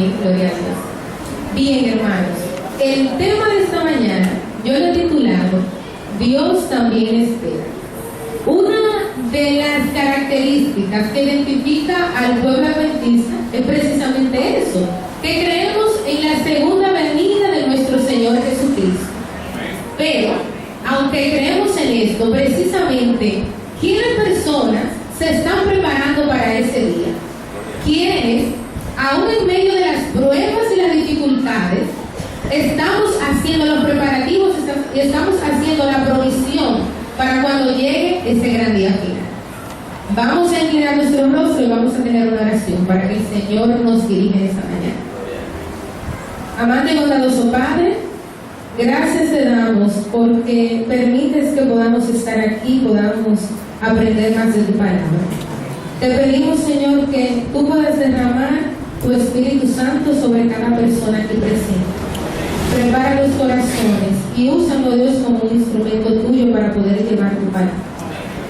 Amén, gloria a Dios. Bien, hermanos, el tema de esta mañana yo lo he titulado Dios también espera. Una de las características que identifica al pueblo adventista es precisamente eso, que creemos en la segunda venida de nuestro Señor Jesucristo. Pero, aunque creemos en esto, precisamente, ¿quiénes personas se están preparando para ese día? ¿Quiénes, aún en medio de las pruebas y las dificultades, estamos haciendo los preparativos, estamos haciendo la provisión para cuando llegue ese gran día final? Vamos a inclinar nuestro rostro y vamos a tener una oración para que el Señor nos dirija esta mañana. Amante y bondadoso Padre, gracias te damos porque permites que podamos estar aquí, podamos aprender más de tu palabra. Te pedimos, Señor, que tú puedas derramar tu Espíritu Santo sobre cada persona aquí presente. Prepara los corazones y úsalo, Dios, como un instrumento tuyo para poder llevar tu palabra.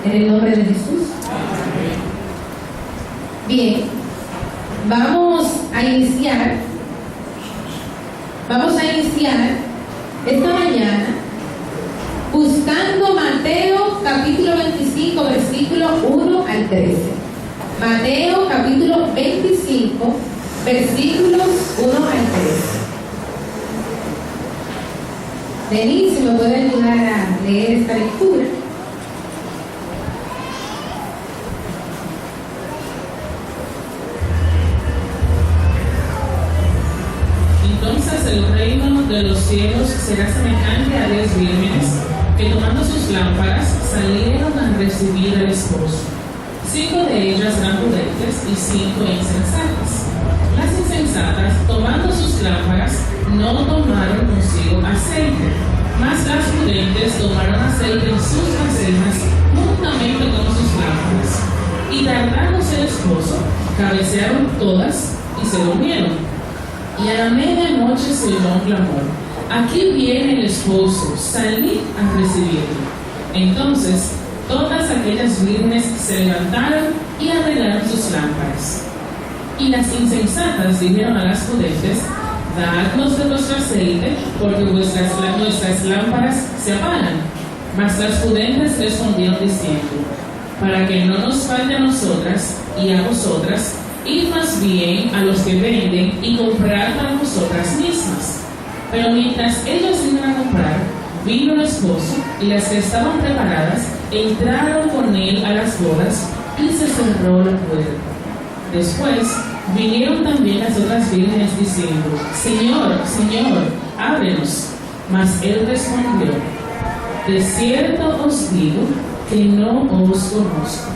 En el nombre de Jesús. Bien, vamos a iniciar esta mañana buscando Mateo capítulo 25, versículo 1 al 13. Mateo capítulo 25, versículos 1 al 13. Denise, ¿me puede ayudar a leer esta lectura? Entonces el reino de los cielos será semejante a 10 vírgenes que tomando sus lámparas salieron a recibir al esposo. 5 de ellas eran prudentes y 5 insensatas. Las insensatas, tomando sus lámparas, no tomaron consigo aceite, mas las prudentes tomaron aceite en sus vasijas juntamente con sus lámparas. Y tardándose el esposo, cabecearon todas y se durmieron. Y a la medianoche se oyó un clamor: aquí viene el esposo, salid a recibirlo. Entonces todas aquellas vírgenes se levantaron y arreglaron sus lámparas. Y las insensatas dijeron a las prudentes: dadnos de vuestro aceite, porque nuestras lámparas se apagan. Mas las prudentes respondieron diciendo: para que no nos falte a nosotras y a vosotras, id más bien a los que venden y comprad para vosotras mismas. Pero mientras ellos iban a comprar, vino el esposo, y las que estaban preparadas entraron con él a las bodas, y se cerró la puerta. Después vinieron también las otras vírgenes diciendo: Señor, Señor, ábrenos. Mas él respondió: de cierto os digo que no os conozco.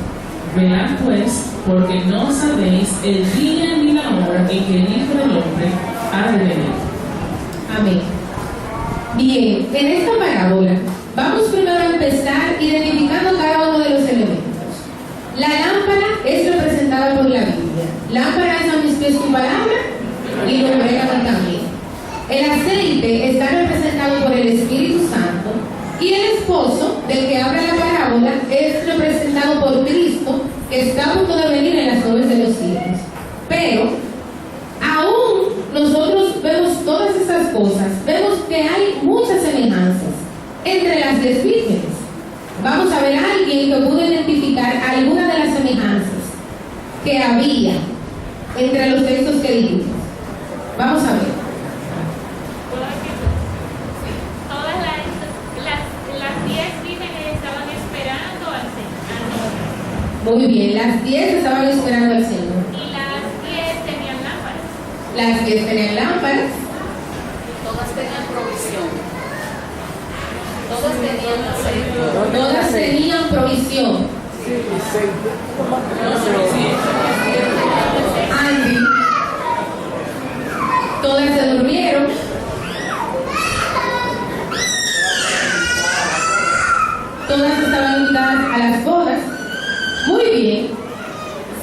Velad pues, porque no sabéis el día ni la hora en que el Hijo del Hombre ha de venir. Amén. Bien, en esta parábola vamos primero a empezar identificando cada uno de los elementos. La lámpara es representada por la Biblia. Lámpara es a mis pies tu palabra y lumbrera también. El aceite está representado por el Espíritu Santo y el esposo del que habla la parábola es representado por Cristo, que está a punto de venir en las nubes de los cielos. Pero aún nosotros vemos todas esas cosas, vemos que hay muchas semejanzas entre las 10 vírgenes. Vamos a ver a alguien que pudo identificar alguna de las semejanzas que había entre los textos que dijimos. Vamos a ver. Todas las 10 vírgenes estaban esperando al Señor. Muy bien, las 10 estaban esperando al Señor. Y las 10 tenían lámparas. Las 10 tenían lámparas. Todas tenían provisión. Todas tenían aceite. Todas tenían provisión. Andy. Todas se durmieron. Todas estaban invitadas a las bodas. Muy bien.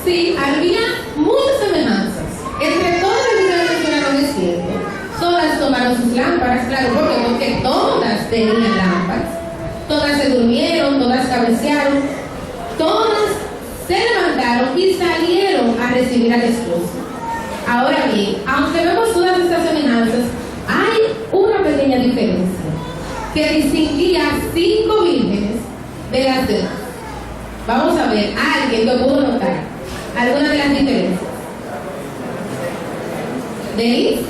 Sí, había muchas semejanzas entre todas las que se mencionaron, es cierto. Todas tomaron sus lámparas, claro, porque todas tenían lámparas. Todas se durmieron, todas cabecearon, todas se levantaron y salieron a recibir al esposo. Ahora bien, aunque vemos todas estas semejanzas, hay una pequeña diferencia que distinguía 5 vírgenes de las demás. Vamos a ver, alguien que pudo notar alguna de las diferencias. ¿Denis?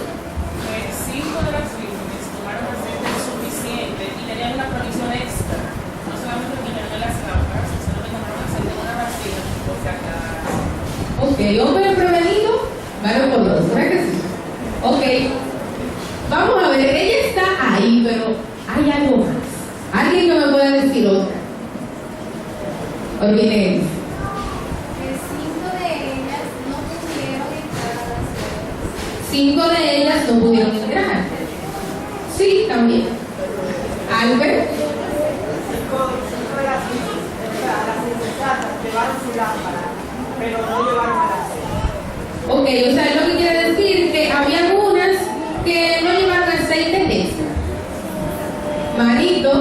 5 de las vírgenes tomaron aceite suficiente y tenían una provisión extra. No solamente vinieron las lámparas, sino que tomaron aceite en una vasija por si acaso. Ok, hombre prevenido, vale por dos, ¿verdad que sí? Ok, vamos a ver, ella está ahí, pero hay algo más. ¿Alguien que me pueda decir otra? Olviden. Que 5 de ellas no pudieron entrar a las bodas. 5 de ellas no pudieron entrar. Sí, también. Albert. 5 de las insensatas llevaron su lámpara, pero no llevaron el aceite. Ok, o sea, lo que quiere decir que había algunas que no llevaron aceite extra. Marito.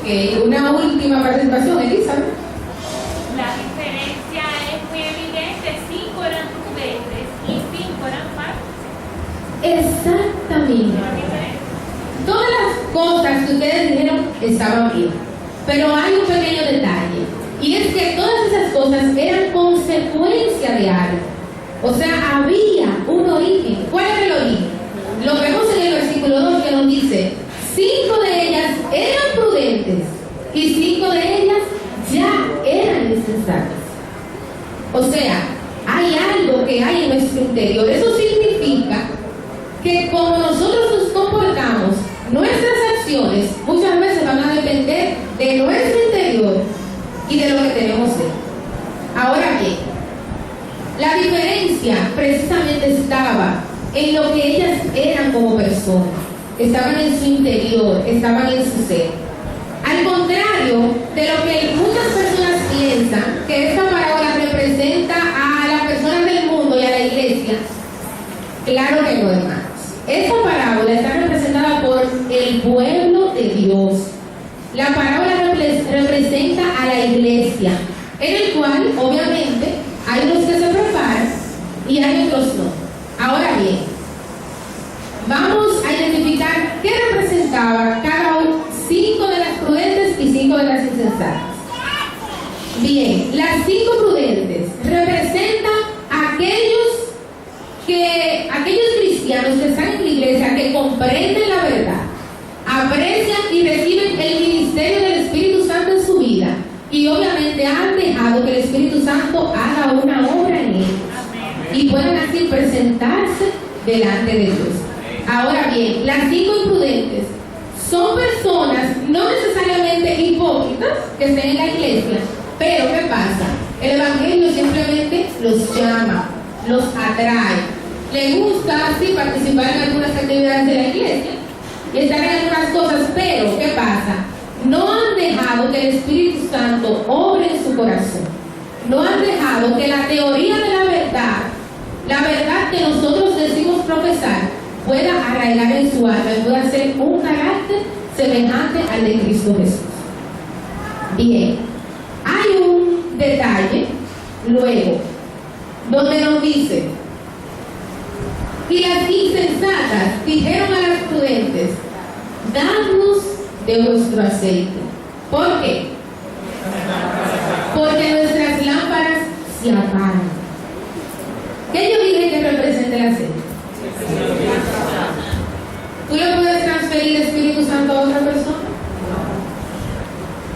Ok, una última participación, Elizabeth. La diferencia es muy evidente. 5 eran prudentes y 5 eran falsos. Exactamente. La diferencia. Todas las cosas que ustedes dijeron estaban bien, pero hay un pequeño detalle, y es que todas esas cosas eran consecuencia de algo. O sea, había un origen. ¿Cuál era el origen? Lo vemos en el versículo 2 que nos dice: 5 de ellas eran prudentes y 5 de ellas ya eran insensatas. O sea, hay algo que hay en nuestro interior. Eso significa que como nosotros nos comportamos, nuestras acciones muchas veces van a depender de nuestro interior y de lo que tenemos dentro. Ahora bien, la diferencia precisamente estaba en lo que ellas eran como personas. Estaban en su interior, estaban en su ser. Al contrario de lo que muchas personas piensan, que esta parábola representa a las personas del mundo y a la iglesia, claro que no, hermanos. Esta parábola está representada por el pueblo de Dios. La parábola representa a la iglesia, en el cual, obviamente, hay unos que se preparan y hay otros no. Ahora bien, vamos a identificar qué representaba cada uno, 5 de las prudentes y 5 de las insensatas. Bien, las 5 prudentes representan a aquellos cristianos que están en la iglesia, que comprenden la verdad, aprecian y reciben el ministerio del Espíritu Santo en su vida, y obviamente han dejado que el Espíritu Santo haga una obra en ellos y puedan así presentarse delante de Dios. Ahora bien, las 5 imprudentes son personas no necesariamente hipócritas que estén en la iglesia, pero ¿qué pasa? El Evangelio simplemente los llama, los atrae. Le gusta sí participar en algunas actividades de la iglesia y estar en algunas cosas, pero ¿qué pasa? No han dejado que el Espíritu Santo obre en su corazón. No han dejado que la teoría de la verdad que nosotros decimos profesar, pueda arraigar en su alma y pueda ser un carácter semejante al de Cristo Jesús. Bien, hay un detalle luego donde nos dice: y las insensatas dijeron a las prudentes: dadnos de vuestro aceite. ¿Por qué? Porque nuestras lámparas se apagan. ¿Qué yo dije que representa el aceite? ¿Tú le puedes transferir el Espíritu Santo a otra persona?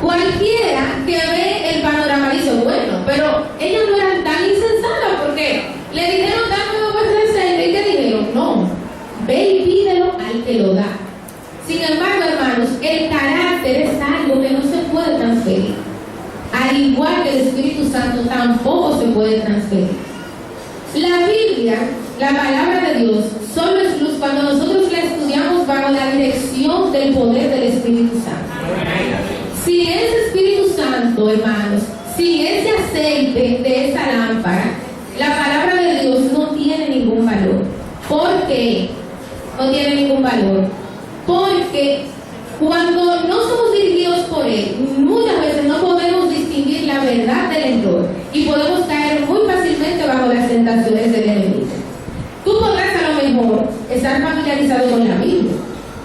Cualquiera que ve el panorama dice: bueno, pero ellas no eran tan insensatas, porque le dijeron: dame vuestro aceite, y ¿qué dijeron? No, ve y pídelo al que lo da. Sin embargo, hermanos, el carácter es algo que no se puede transferir. Al igual que el Espíritu Santo tampoco se puede transferir. La Biblia, la palabra de Dios, solo es luz cuando nosotros la estudiamos bajo la dirección no tiene ningún valor. Porque cuando no somos dirigidos por Él, muchas veces no podemos distinguir la verdad del error y podemos caer muy fácilmente bajo las tentaciones del enemigo. Tú podrás a lo mejor estar familiarizado con la Biblia,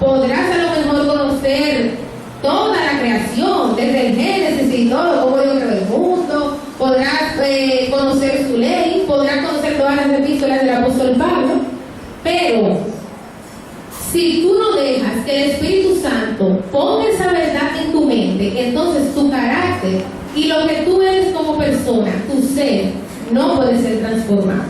podrás a lo mejor conocer toda la creación, desde el Génesis y todo, cómo Dios creó el mundo, podrás conocer su ley, podrás conocer todas las epístolas del apóstol Pablo, pero si tú no dejas que el Espíritu Santo ponga esa verdad en tu mente, entonces tu carácter y lo que tú eres como persona, tu ser, no puede ser transformado.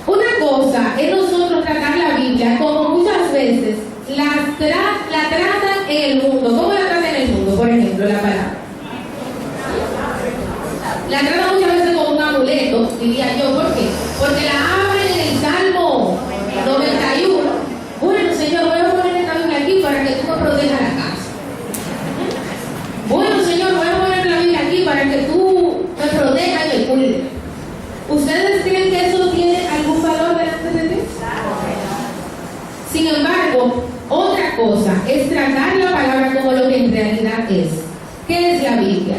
Una cosa es nosotros tratar la Biblia como muchas veces la tratan en el mundo. ¿Cómo la tratan en el mundo? Por ejemplo, la palabra. La tratan muchas veces como un amuleto, diría yo. ¿Por qué? Porque la abren en el Salmo 91. Bueno, Señor, voy a poner esta Biblia aquí para que tú me protejas la casa. Bueno, Señor, voy a poner la Biblia aquí para que tú me protejas y me cuides. ¿Ustedes creen que eso tiene algún valor delante de Dios? Sin embargo, otra cosa es tratar la palabra como lo que en realidad es. ¿Qué es la Biblia?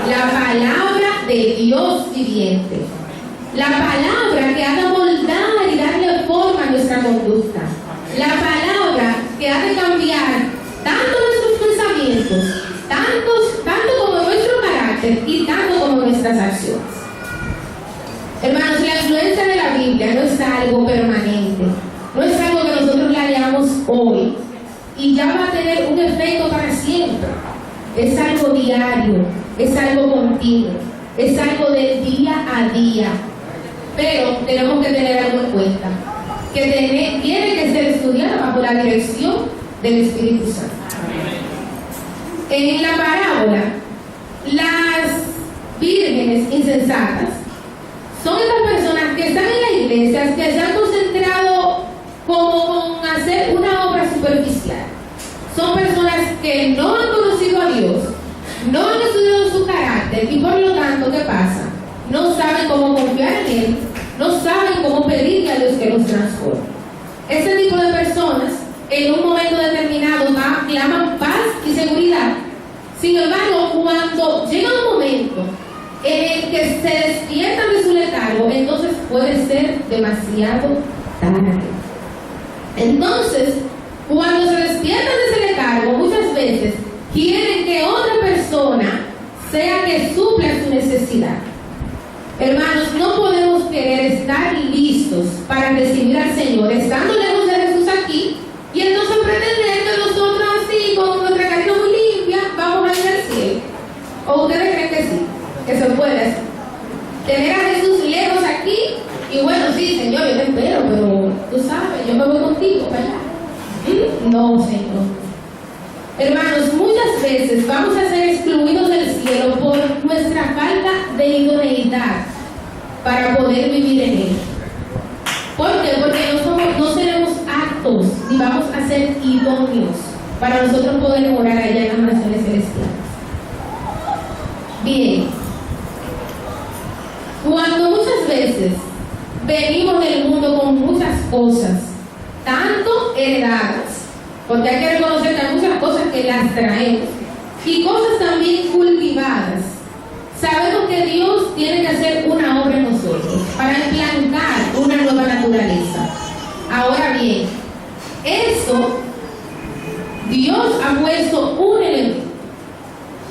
La palabra de Dios viviente. La palabra que ha de moldar y darle forma a nuestra conducta. La palabra que ha de cambiar tanto nuestros pensamientos, tanto como nuestro carácter y tanto como nuestras acciones. Hermanos, la influencia de la Biblia no es algo permanente, no es algo que nosotros la leamos hoy y ya va a tener un efecto para siempre. Es algo diario, es algo continuo, es algo del día a día. Pero tenemos que tener algo en cuenta, que tiene que ser estudiada bajo la dirección del Espíritu Santo. En la parábola, las vírgenes insensatas son estas personas que están en la iglesia, que se han concentrado como con hacer una obra superficial. Son personas que no han conocido a Dios, no han estudiado su carácter y por lo tanto, ¿qué pasa? No saben cómo confiar en Él, no saben cómo pedirle a Dios que los transforme. Este tipo de personas en un momento determinado claman paz y seguridad. Sin embargo, cuando llega un momento en el que se despiertan de su letargo, entonces puede ser demasiado tarde. Entonces, cuando se despiertan de ese letargo, muchas veces quieren que otra persona sea que supla su necesidad. Hermanos, no podemos querer estar listos para recibir al Señor estando lejos de Jesús aquí y entonces pretender que nosotros así, con nuestra carita muy limpia, vamos a ir al cielo. ¿O ustedes creen que sí? Que se puede hacer. Tener a Jesús lejos aquí y bueno, sí, Señor, yo te espero, pero tú sabes, yo me voy contigo, ¿verdad? No, Señor. Hermanos, muchas veces vamos a ser excluidos del cielo por nuestra falta de idoneidad para poder vivir en Él. ¿Por qué? Porque no seremos aptos ni vamos a ser idóneos para nosotros poder morar allá en las naciones celestiales. Bien, cuando muchas veces venimos del mundo con muchas cosas, tanto heredadas, porque hay que reconocer que hay muchas cosas que las traemos y cosas también cultivadas. Sabemos que Dios tiene que hacer una obra en nosotros para implantar una nueva naturaleza. Ahora bien, eso Dios ha puesto un elemento.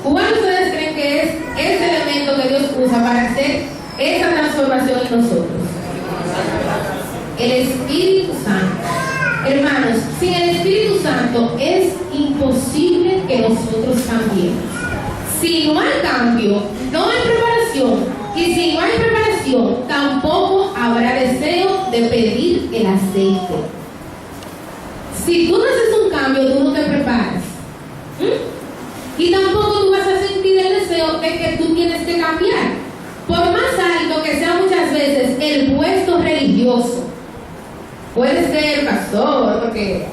¿Cuál ustedes creen que es ese elemento que Dios usa para hacer esa transformación en nosotros? El Espíritu Santo. Hermanos, sin el Espíritu Santo es imposible que nosotros cambiemos. Si no hay cambio, no hay preparación. Y si no hay preparación, tampoco habrá deseo de pedir el aceite. Si tú no haces un cambio, tú no te preparas. Y tampoco tú vas a sentir el deseo de que tú tienes que cambiar. Por más alto que sea muchas veces el puesto religioso, puede ser pastor, porque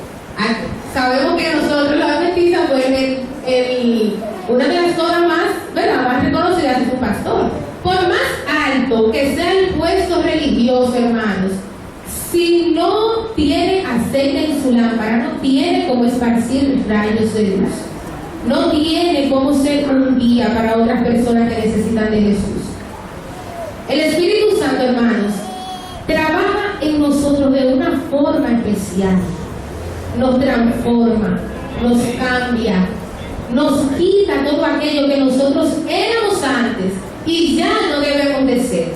sabemos que nosotros los adventistas, pues una de las cosas más reconocidas es un pastor. Por más alto que sea el puesto religioso, hermanos, si no tiene aceite en su lámpara no tiene como esparcir rayos de luz. No tiene como ser un guía para otras personas que necesitan de Jesús. El Espíritu Santo, hermanos, trabaja en nosotros de una forma especial. Nos transforma, nos cambia, nos quita todo aquello que nosotros éramos antes y ya no debemos de ser.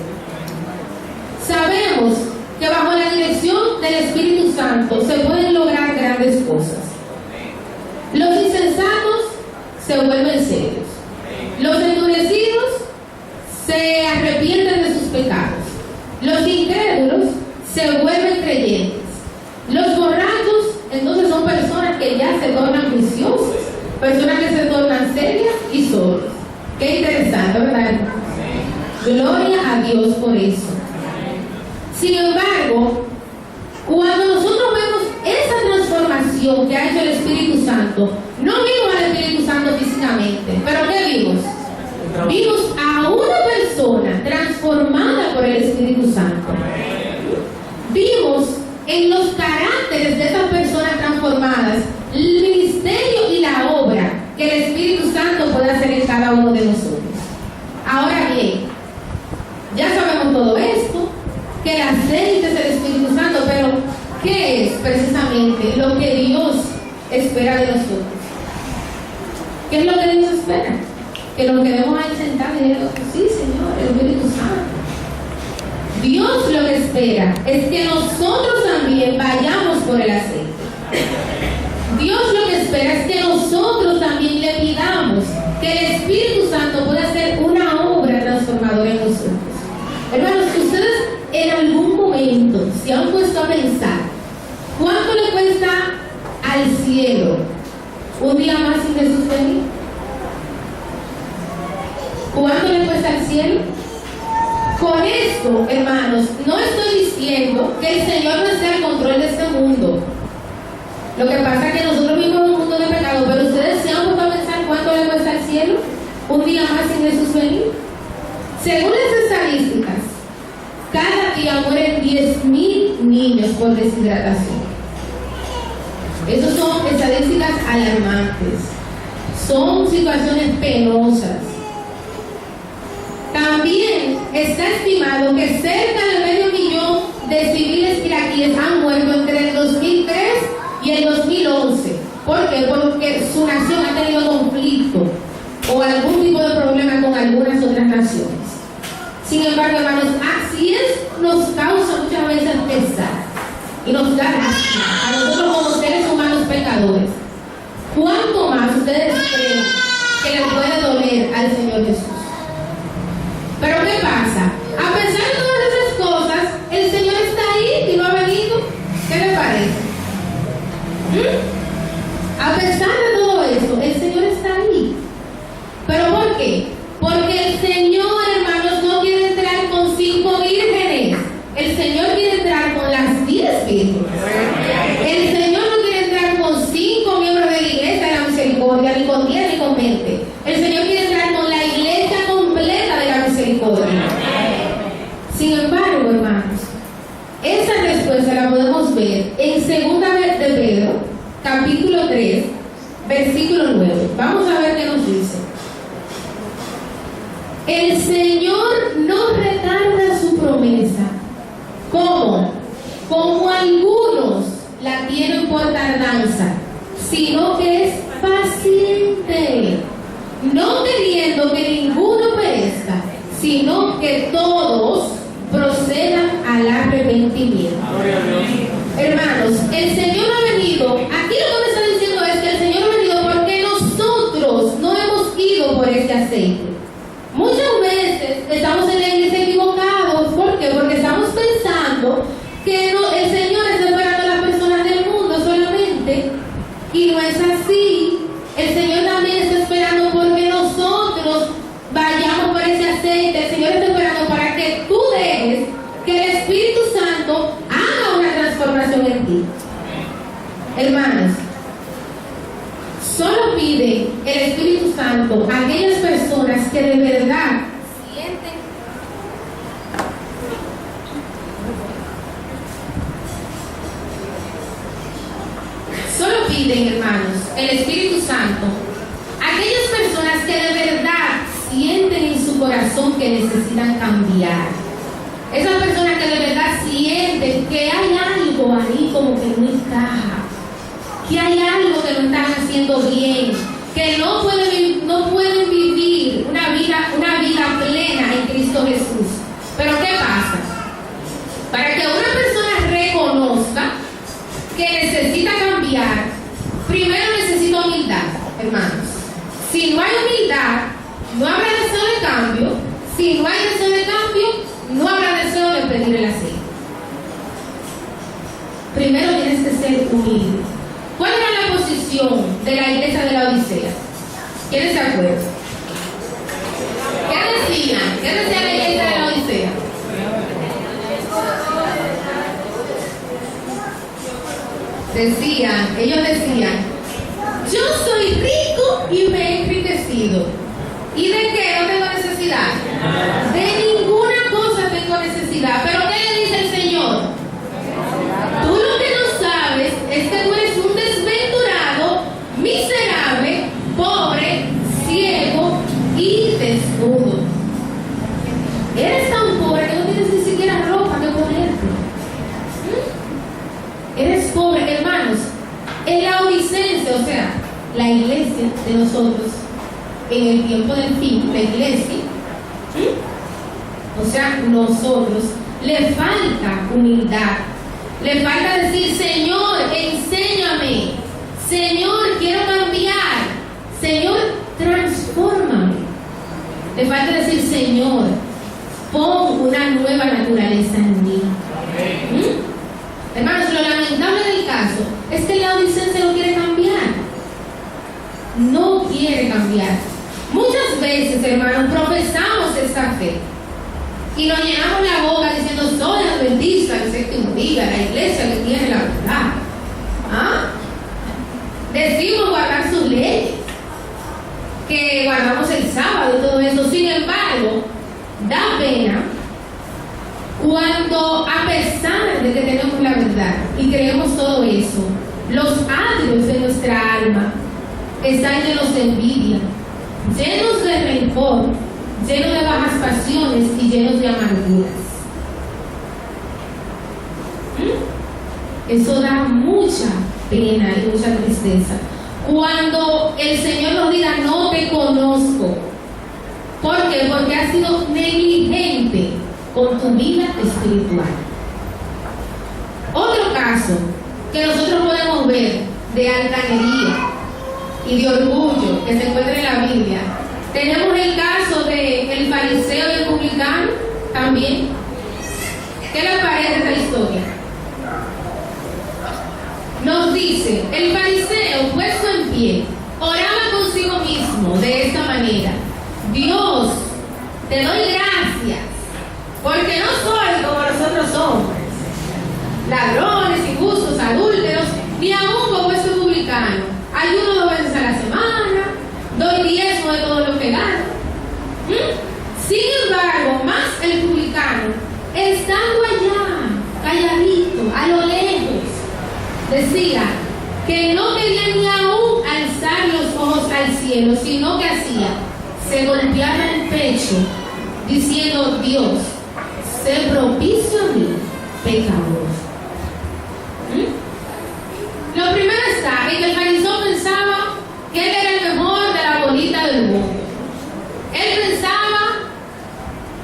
Sabemos que bajo la dirección del Espíritu Santo se pueden lograr grandes cosas. Los insensatos se vuelven serios. Los endurecidos se arrepienten de sus pecados. Los incrédulos se vuelven creyentes. Los borrachos, entonces, son personas que ya se tornan juiciosas, personas que se tornan serias y sobrias. Qué interesante, ¿verdad? Gloria a Dios por eso. Sin embargo, cuando nosotros vemos esa transformación que ha hecho el Espíritu Santo, no vimos al Espíritu Santo físicamente, pero ¿qué vimos? Vimos a una persona transformada por el Espíritu Santo. Vimos en los caracteres de esas personas transformadas el ministerio y la obra que el Espíritu Santo puede hacer en cada uno de nosotros. Ahora bien, ya sabemos todo esto, que el aceite es el Espíritu Santo, pero ¿qué es precisamente lo que Dios espera de nosotros? ¿Qué es lo que Dios espera? Que nos quedemos ahí sentados y digamos, sí, Señor, el Espíritu Santo. Dios lo que espera es que nosotros también vayamos por el aceite. Dios lo que espera es que nosotros también le pidamos que el Espíritu Santo pueda hacer una obra transformadora en nosotros. Hermanos, ustedes en algún momento se han puesto a pensar ¿cuánto le cuesta al cielo un día más sin Jesús venir? ¿Cuánto le cuesta al cielo? Con esto, hermanos, no estoy diciendo que el Señor no esté al control de este mundo. Lo que pasa es que nosotros vivimos en un mundo de pecado, pero ustedes se han puesto a pensar cuánto le cuesta al cielo un día más sin Jesús venir. Según las estadísticas, cada día mueren 10,000 niños por deshidratación. Esas son estadísticas alarmantes. Son situaciones penosas. También está estimado que cerca de 500,000 de civiles iraquíes han muerto entre el 2003 y el 2011. ¿Por qué? Porque su nación ha tenido conflicto o algún tipo de problema con algunas otras naciones. Sin embargo, hermanos, así nos causa muchas veces pesar y nos da lástima a nosotros como seres humanos pecadores. ¿Cuánto más ustedes creen que le puede doler al Señor Jesús? Pero ¿qué pasa? A pesar de todas esas cosas, el Señor está ahí y no ha venido. ¿Qué le parece? A pesar de todo eso, el Señor está ahí. ¿Pero por qué? Porque el Señor, hermanos, no quiere entrar con 5 vírgenes. El Señor quiere entrar con las 10 vírgenes. El Señor no quiere entrar con 5 miembros de la iglesia de la misericordia, ni con 10 ni con 20. El Señor quiere entrar con la iglesia completa de la misericordia. Sin embargo, hermanos, esa respuesta la podemos ver en 2 de Pedro, capítulo 3, versículo 9. Vamos a ver qué nos dice. El Señor no retarda su promesa, como algunos la tienen por tardanza, sino que es paciente, no queriendo que ninguno perezca, sino que todos procedan al arrepentimiento. Hermanos, el Señor ha venido, aquí lo que me está diciendo es que el Señor ha venido porque nosotros no hemos ido por este aceite. Muchas veces estamos en la iglesia equivocados. ¿Por qué? Porque estamos pensando que el Señor está esperando a las personas del mundo solamente, y no es así. El Señor también está esperando porque nosotros vayamos por ese aceite. El Señor está esperando para que tú dejes que el Espíritu Santo haga una transformación en ti. Hermanos, solo pide el Espíritu Santo a aquellas personas que de verdad sienten piden, hermanos, el Espíritu Santo a aquellas personas que de verdad sienten en su corazón que necesitan cambiar. Esas personas que de verdad sienten que hay algo ahí como que no encaja, que hay algo que no están haciendo bien, que no pueden vivir una vida plena en Cristo Jesús. Pero ¿qué pasa? Para que una persona reconozca que necesita cambiar, primero necesita humildad, hermanos. Si no hay humildad, no habrá deseo de cambio. Si no hay deseo de cambio, no habrá deseo de pedir el aceite. Primero tienes que ser humilde. ¿Cuál era la posición de la iglesia de la Odisea? ¿Quiénes se acuerdan? ¿Qué decían? ¿Qué decía la iglesia de la Odisea? Ellos decían, yo soy rico y me he enriquecido. ¿Y de qué no tengo necesidad? De ninguna cosa tengo necesidad. ¿Pero qué le dice el Señor? Tú lo que no sabes es que tú eres un desventurado, miserable, pobre, ciego y desnudo. Eres tan pobre que no tienes ni siquiera ropa que ponerte. Eres pobre, hermanos. En la Odicense, o sea, la iglesia de nosotros, en el tiempo del fin, la iglesia, o sea, nosotros, le falta humildad. Le falta decir, Señor, enséñame. Señor, quiero cambiar. Señor, transfórmame. Le falta decir, Señor, pon una nueva naturaleza en mí. Hermanos, lo lamentable del caso es que la Odicense no quiere cambiar. No quiere cambiar. Muchas veces, hermanos, profesamos esta fe y nos llenamos la boca diciendo, soy adventista del séptimo día, la iglesia que tiene la verdad. ¿Ah? Decimos guardar sus leyes, que guardamos el sábado y todo eso. Sin embargo, da pena cuando, a pesar de que tenemos la verdad y creemos todo eso, los atrios de nuestra alma están llenos de envidia, llenos de rencor, llenos de bajas pasiones y llenos de amarguras. Eso da mucha pena y mucha tristeza. Cuando el Señor nos diga, no te conozco. ¿Por qué? Porque has sido negligente con tu vida espiritual. Otro caso que nosotros podemos ver de altanería y de orgullo que se encuentra en la Biblia, tenemos el caso del fariseo y el publicano también. ¿Qué les parece esta historia? Nos dice, el fariseo puesto en pie oraba consigo mismo de esta manera: Dios, te doy gracias porque no soy como los otros hombres, ladrones, injustos, adúlteros, ni aún como este publicano. Ayuno 2 veces a la semana, doy diezmo de todo lo que gano. Sin embargo, más el publicano, estando allá, calladito, a lo lejos, decía que no quería ni aún alzar los ojos al cielo, sino que hacía, se golpeaba el pecho, diciendo, Dios, sé propicio a mí, pecador. Lo primero está en que el fariseo pensaba que él era el mejor de la bolita del mundo. Él pensaba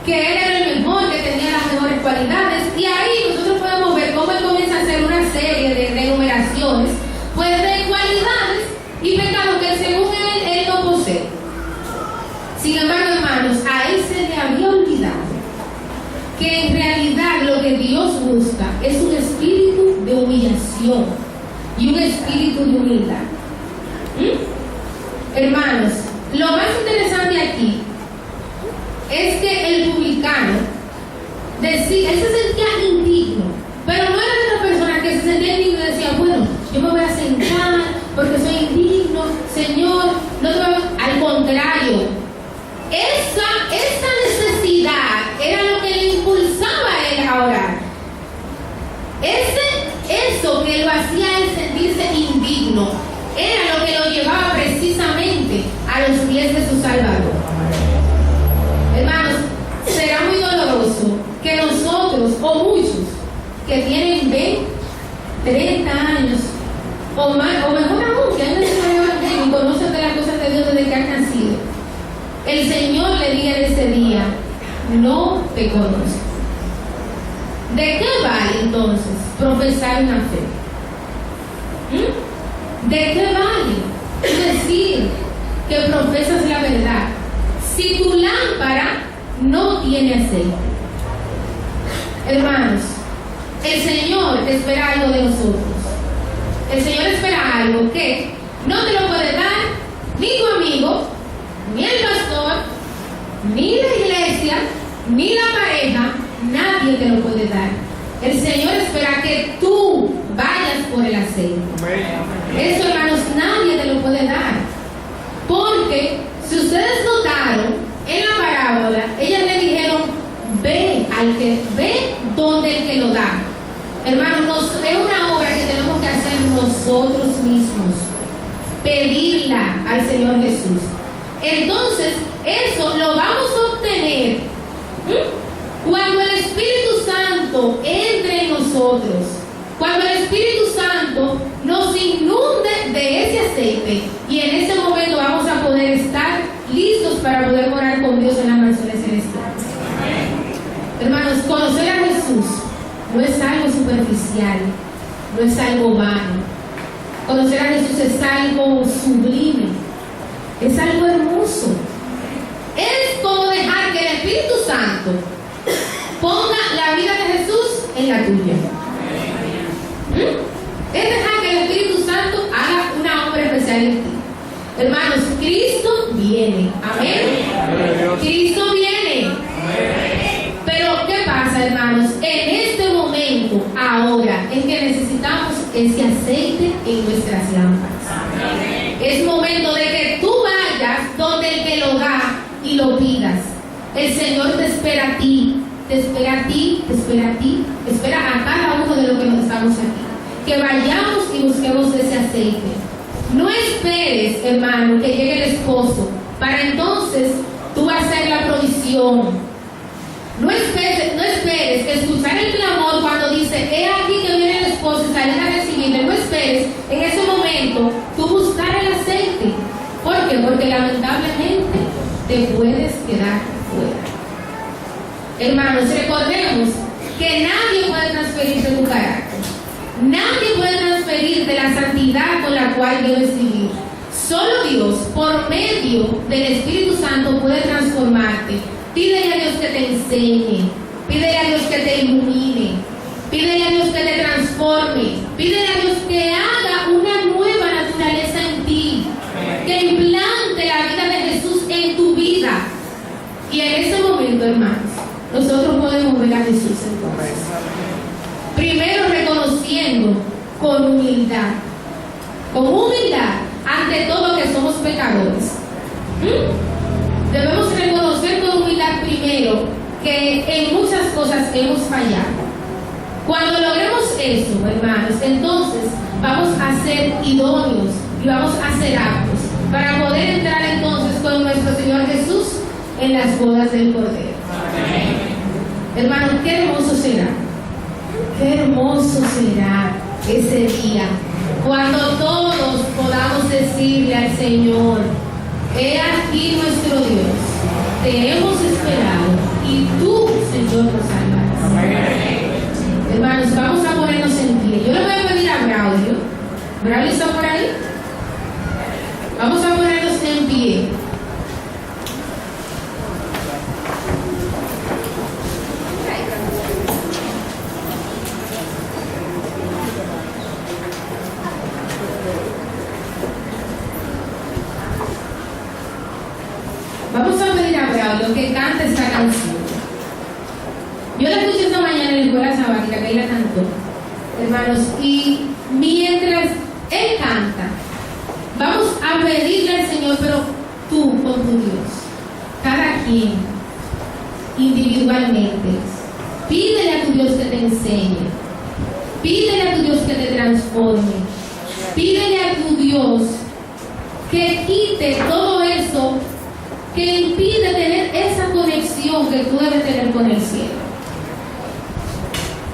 que él era el mejor, que tenía las mejores cualidades, y ahí nosotros podemos ver cómo él comienza a hacer una serie de enumeraciones, pues, de cualidades y pecados que según él no posee. Sin embargo, hermanos, a él se le había olvidado que en realidad lo que Dios busca es un espíritu de humillación y un espíritu de humildad. Hermanos, lo más interesante aquí es que el publicano decía, él se sentía indigno, pero no era de las personas que se sentía indigno y decía, bueno, yo me voy a sentar porque soy indigno, Señor, no te voy a... Al contrario, esa necesidad era lo que le impulsaba a él a orar. Eso que lo hacía él sentirse indigno digno, era lo que lo llevaba precisamente a los pies de su Salvador. Hermanos, será muy doloroso que nosotros, o muchos, que tienen 20, 30 años, o más, o mejor aún, que han nacido y conocen de las cosas de Dios desde que han nacido, el Señor le diga en ese día: no te conozco. ¿De qué vale entonces profesar una fe? ¿De qué vale decir que profesas la verdad si tu lámpara no tiene aceite? Hermanos, el Señor espera algo de nosotros. El Señor espera algo que no te lo puede dar ni tu amigo, ni el pastor, ni la iglesia, ni la pareja. Nadie te lo puede dar. El Señor espera que tú vayas por el aceite. Eso, hermanos, nadie te lo puede dar. Porque si ustedes notaron en la parábola, ellas le dijeron: ve donde el que lo da. Hermanos, es una obra que tenemos que hacer nosotros mismos, pedirla al Señor Jesús. Entonces, eso lo vamos a obtener cuando el Espíritu Santo entre en nosotros, cuando el Espíritu Santo nos inunde de ese aceite, y en ese momento vamos a poder estar listos para poder morar con Dios en las mansiones celestiales. Hermanos, conocer a Jesús no es algo superficial, no es algo vano. Conocer a Jesús es algo sublime, es algo hermoso. Es como dejar que el Espíritu Santo ponga la vida de Jesús en la tuya. Es dejar que el Espíritu Santo haga una obra especial en ti. Hermanos, Cristo viene. Amén. Cristo viene. Pero ¿qué pasa, hermanos? En este momento, ahora, es que necesitamos ese aceite en nuestras lámparas. Es momento de que tú vayas donde el que lo da y lo pidas. El Señor te espera a ti, te espera a ti, te espera a ti, te espera a cada uno de los que nos estamos aquí. Que vayamos y busquemos ese aceite. No esperes, hermano, que llegue el esposo para entonces tú hacer la provisión. No esperes escuchar el clamor cuando dice: he aquí que viene el esposo, y salir a recibirle. No esperes en ese momento tú buscar el aceite. ¿Por qué? Porque lamentablemente te puedes quedar fuera. Hermanos, recordemos que nadie puede transferirte tu carácter. Nadie puede transferirte la santidad con la cual debes vivir. Solo Dios, por medio del Espíritu Santo, puede transformarte. Pídele a Dios que te enseñe, pídele a Dios que te ilumine, pídele a Dios que te transforme, pídele a Dios que haga una nueva naturaleza en ti, que implante la vida de Jesús en tu vida. Y en ese momento, hermanos, nosotros podemos ver a Jesús entonces. Primero reconociendo con humildad ante todo que somos pecadores. Debemos reconocer con humildad primero que en muchas cosas hemos fallado. Cuando logremos eso, hermanos, entonces vamos a ser idóneos y vamos a ser aptos para poder entrar entonces con nuestro Señor Jesús en las bodas del Cordero. Hermanos, qué hermoso será. Qué hermoso será ese día cuando todos podamos decirle al Señor: he aquí nuestro Dios, te hemos esperado y tú, Señor, nos salvarás. Hermanos, vamos a ponernos en pie. Yo le voy a pedir a Braulio. ¿Braulio está por ahí? Vamos a ponernos en pie. Vamos a pedir a Braulio que cante esta canción. Yo la escuché esta mañana en la escuela sabática, que él la cantó, hermanos, y mientras él canta, vamos a pedirle al Señor, pero tú con tu Dios, cada quien, individualmente, pídele a tu Dios que te enseñe, pídele a tu Dios que te transforme, Pídele a tu Dios que quite todo eso que impide tener esa conexión que tú debes tener con el cielo.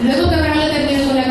Luego que Abraham le terminó con la